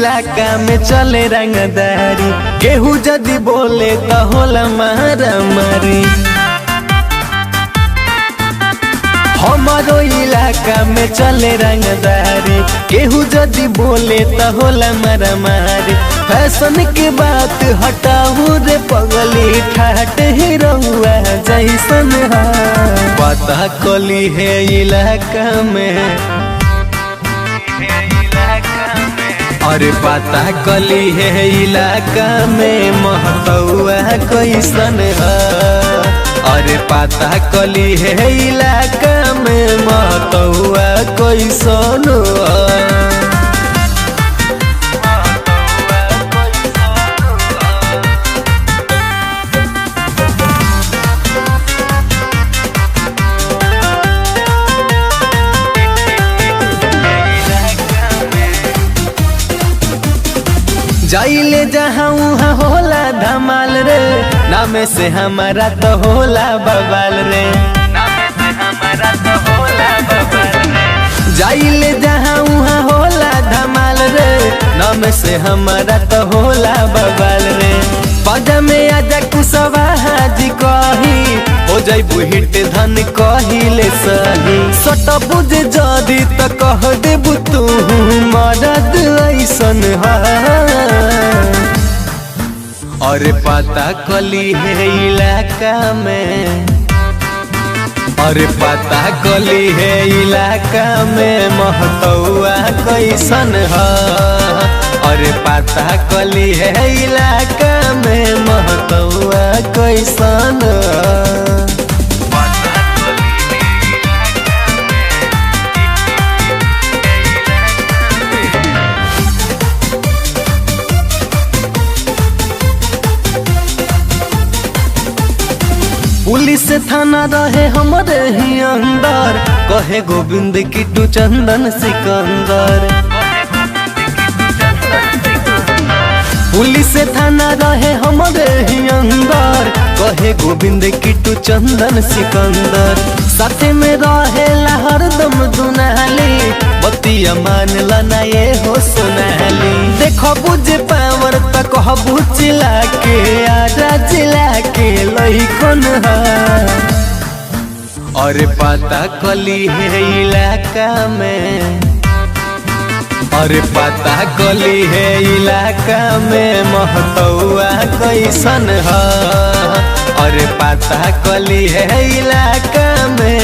इलाका में चले रंगदारी, केहू जदी बोले तो होला मारा मारी। हमारो इलाका में चले रंगदारी, केहू जदी बोले तो होला मारा मारी। फैशन के बात हटाऊ रे पगली, ठाट ही रहुआ जैसन है। पता कली है इलाका में, अरे पता कली है इलाका में महतौआ कैसन है। अरे पता कली है इलाका में महतौआ कैसन है। जाइले जहाँ उहाँ होला धमाल रे, नामे से हमारा तो होला बवाल रे, नामे से हमारा तो होला बवाल रे। जाइले जहाँ उहाँ होला धमाल रे, नामे से हमारा तो होला बवाल रे। पद में आजा कुसवा हाजी कही, हो जाइबू हिट धन कहिले सही। सट बुझे जदी तो कह देबू तू मरद ऐसन है। अरे पता कली है इलाका में, अरे पता कली है इलाका में महतौआ कैसन है। अरे पता कली है इलाका में महतौआ कैसन है। पुलिस थाना रहे हमारे ही अंदर, कहे गोविंद किट्टू चंदन सिकंदर। पुलिस थाना रहे हमारे ही अंदर, कहे गोविंद किट्टू चंदन सिकंदर। साथे में रहे हरदम दुनाली, बतिया मान लना ये हो सोनाली। देखो बुझे पावर तक बुझला के आजा जिला के लइकन है। अरे पता कली है इलाका में, अरे पता कली है इलाका में महतौआ कैसन है। अरे पता कली है इलाका में